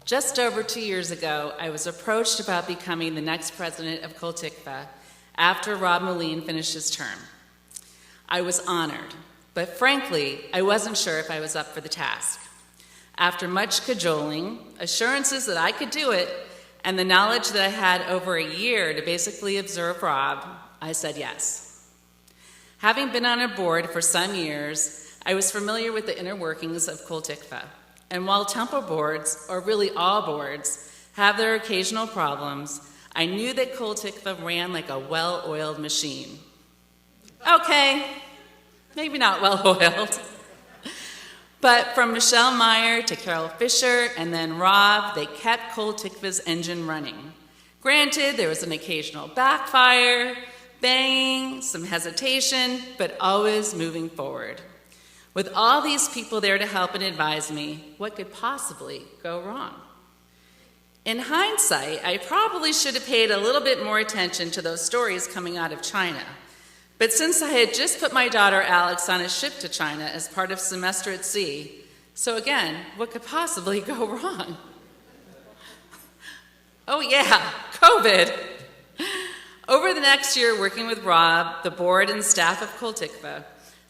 Just over 2 years ago, I was approached about becoming the next president of Kol Tikva after Rob Moline finished his term. I was honored, but frankly, I wasn't sure if I was up for the task. After much cajoling, assurances that I could do it, and the knowledge that I had over a year to basically observe Rob, I said yes. Having been on a board for some years, I was familiar with the inner workings of Kol Tikva. And while temple boards, or really all boards, have their occasional problems, I knew that Kol Tikva ran like a well-oiled machine. Okay, maybe not well-oiled. But from Michelle Meyer to Carol Fisher and then Rob, they kept Kol Tikva's engine running. Granted, there was an occasional backfire, banging, some hesitation, but always moving forward. With all these people there to help and advise me, what could possibly go wrong? In hindsight, I probably should have paid a little bit more attention to those stories coming out of China. But since I had just put my daughter Alex on a ship to China as part of semester at sea, so again, what could possibly go wrong? Oh yeah, COVID. Over the next year, working with Rob, the board and staff of Kol Tikva,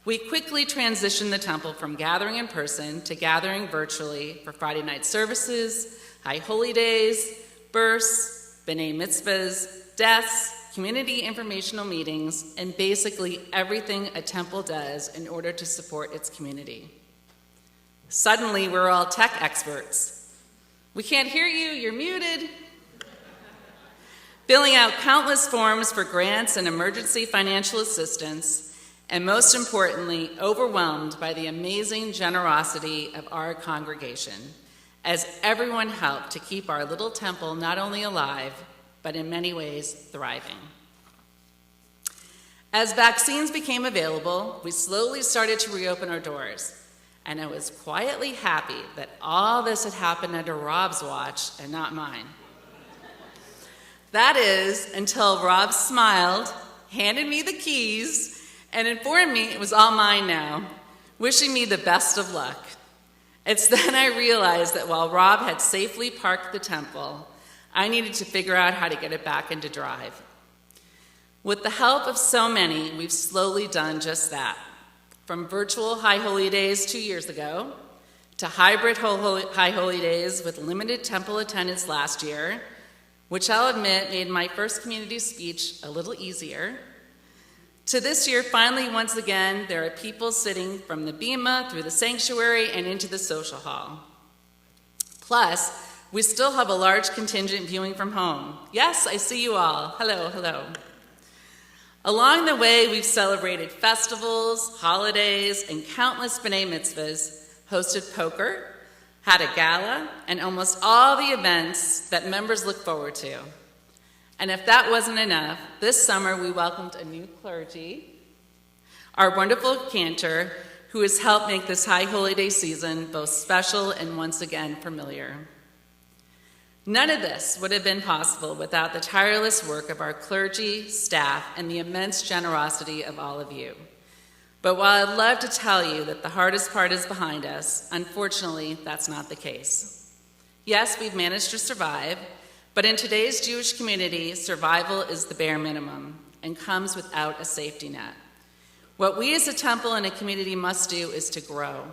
we quickly transitioned the temple from gathering in person to gathering virtually for Friday night services, high holy days, births, b'nai mitzvahs, deaths, community informational meetings, and basically everything a temple does in order to support its community. Suddenly, we're all tech experts. We can't hear you, you're muted. Filling out countless forms for grants and emergency financial assistance, and most importantly, overwhelmed by the amazing generosity of our congregation, as everyone helped to keep our little temple not only alive, but in many ways thriving. As vaccines became available, we slowly started to reopen our doors, and I was quietly happy that all this had happened under Rob's watch and not mine. That is, until Rob smiled, handed me the keys, and informed me it was all mine now, wishing me the best of luck. It's then I realized that while Rob had safely parked the temple, I needed to figure out how to get it back into drive. With the help of so many, we've slowly done just that. From virtual High Holy Days 2 years ago, to hybrid High Holy Days with limited temple attendance last year, which I'll admit made my first community speech a little easier, to this year, finally, once again, there are people sitting from the bima through the sanctuary and into the social hall. Plus, we still have a large contingent viewing from home. Yes, I see you all. Hello, hello. Along the way, we've celebrated festivals, holidays, and countless b'nai mitzvahs, hosted poker, had a gala, and almost all the events that members look forward to. And if that wasn't enough, this summer we welcomed a new clergy, our wonderful cantor, who has helped make this High Holy Day season both special and once again familiar. None of this would have been possible without the tireless work of our clergy, staff, and the immense generosity of all of you. But while I'd love to tell you that the hardest part is behind us, unfortunately, that's not the case. Yes, we've managed to survive, but in today's Jewish community, survival is the bare minimum and comes without a safety net. What we as a temple and a community must do is to grow,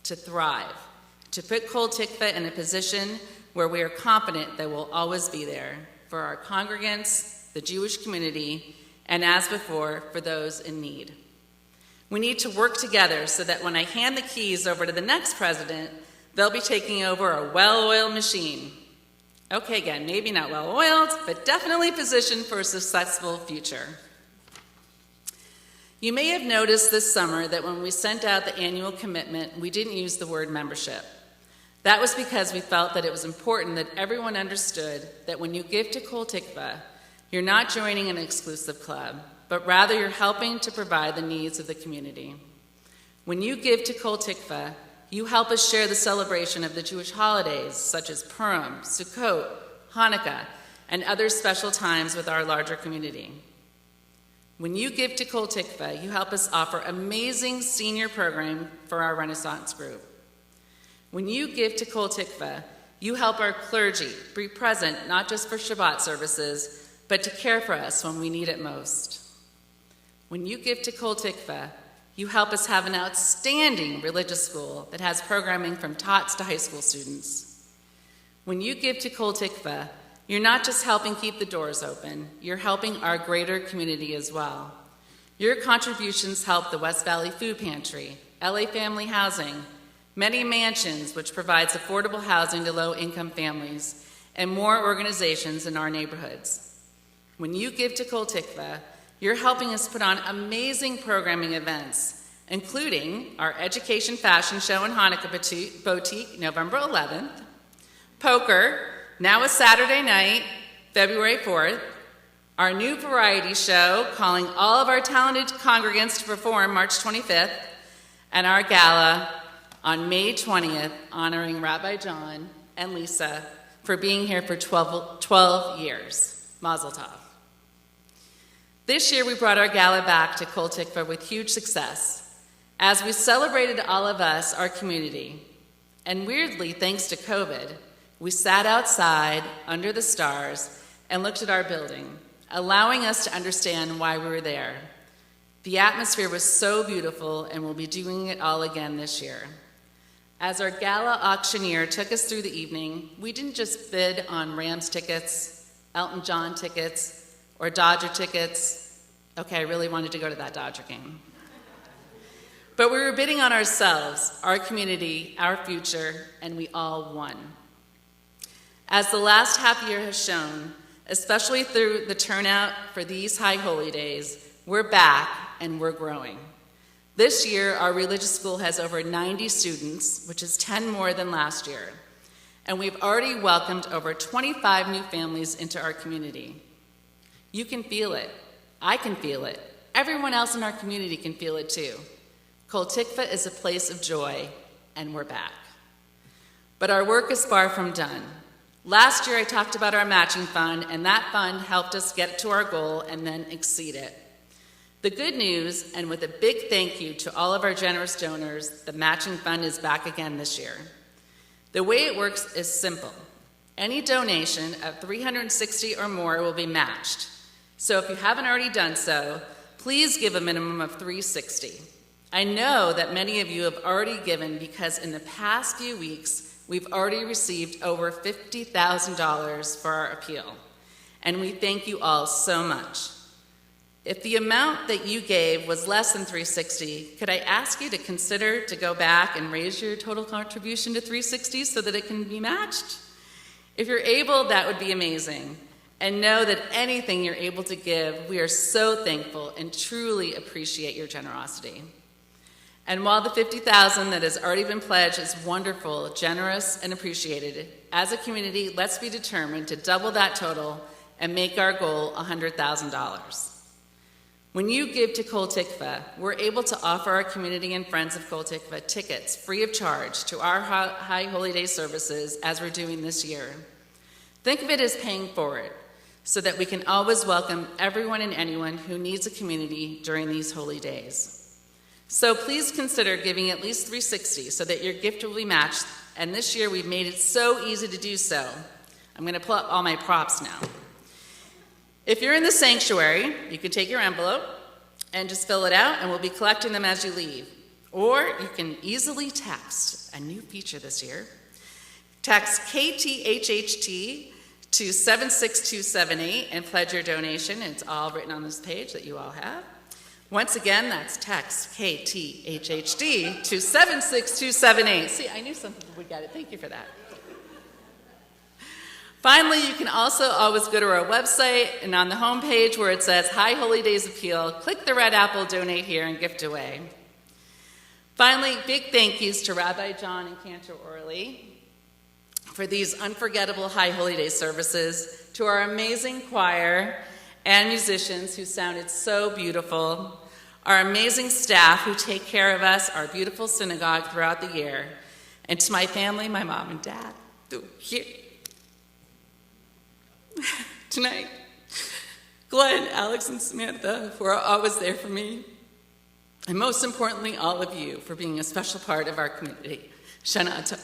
to thrive, to put Kol Tikva in a position where we are confident that we'll always be there for our congregants, the Jewish community, and as before, for those in need. We need to work together so that when I hand the keys over to the next president, they'll be taking over a well-oiled machine. Okay, again, maybe not well-oiled, but definitely positioned for a successful future. You may have noticed this summer that when we sent out the annual commitment, we didn't use the word membership. That was because we felt that it was important that everyone understood that when you give to Kol Tikva, you're not joining an exclusive club, but rather you're helping to provide the needs of the community. When you give to Kol Tikva, you help us share the celebration of the Jewish holidays, such as Purim, Sukkot, Hanukkah, and other special times with our larger community. When you give to Kol Tikva, you help us offer amazing senior program for our Renaissance group. When you give to Kol Tikva, You help our clergy be present not just for Shabbat services, but to care for us when we need it most. When you give to Kol Tikva, you help us have an outstanding religious school that has programming from tots to high school students. When you give to Kol Tikva, you're not just helping keep the doors open, you're helping our greater community as well. Your contributions help the West Valley Food Pantry, LA Family Housing, many mansions which provides affordable housing to low-income families, and more organizations in our neighborhoods. When you give to Kol Tikva, you're helping us put on amazing programming events, including our Education Fashion Show and Hanukkah Boutique, November 11th, poker, now a Saturday night, February 4th, our new variety show calling all of our talented congregants to perform March 25th, and our gala on May 20th, honoring Rabbi John and Lisa for being here for 12 years. Mazel tov. This year, we brought our gala back to Kol Tikva with huge success as we celebrated all of us, our community. And weirdly, thanks to COVID, we sat outside under the stars and looked at our building, allowing us to understand why we were there. The atmosphere was so beautiful, and we'll be doing it all again this year. As our gala auctioneer took us through the evening, we didn't just bid on Rams tickets, Elton John tickets, or Dodger tickets. Okay, I really wanted to go to that Dodger game. But we were bidding on ourselves, our community, our future, and we all won. As the last half year has shown, especially through the turnout for these high holy days, we're back and we're growing. This year, our religious school has over 90 students, which is 10 more than last year. And we've already welcomed over 25 new families into our community. You can feel it. I can feel it. Everyone else in our community can feel it too. Kol Tikva is a place of joy, and we're back. But our work is far from done. Last year, I talked about our matching fund, and that fund helped us get to our goal and then exceed it. The good news, and with a big thank you to all of our generous donors, the matching fund is back again this year. The way it works is simple. Any donation of $360 or more will be matched. So if you haven't already done so, please give a minimum of $360. I know that many of you have already given because in the past few weeks, we've already received over $50,000 for our appeal. And we thank you all so much. If the amount that you gave was less than $360, could I ask you to consider to go back and raise your total contribution to $360 so that it can be matched? If you're able, that would be amazing. And know that anything you're able to give, we are so thankful and truly appreciate your generosity. And while the $50,000 that has already been pledged is wonderful, generous, and appreciated, as a community, let's be determined to double that total and make our goal $100,000. When you give to Kol Tikva, we're able to offer our community and friends of Kol Tikva tickets free of charge to our High Holy Day services as we're doing this year. Think of it as paying forward so that we can always welcome everyone and anyone who needs a community during these holy days. So please consider giving at least $360 so that your gift will be matched, and this year we've made it so easy to do so. I'm going to pull up all my props now. If you're in the sanctuary, you can take your envelope and just fill it out, and we'll be collecting them as you leave. Or you can easily text, a new feature this year. Text KTHHT to 76278 and pledge your donation. It's all written on this page that you all have. Once again, that's text KTHHD to 76278. See, I knew some people would get it. Thank you for that. Finally, you can also always go to our website, and on the home page where it says High Holy Days Appeal, click the red apple, donate here, and gift away. Finally, big thank yous to Rabbi John and Cantor Orley for these unforgettable High Holy Day services, to our amazing choir and musicians who sounded so beautiful, our amazing staff who take care of us, our beautiful synagogue throughout the year, and to my family, my mom and dad, who here tonight, Glenn, Alex, and Samantha, who are always there for me, and most importantly, all of you for being a special part of our community. Shana Tov.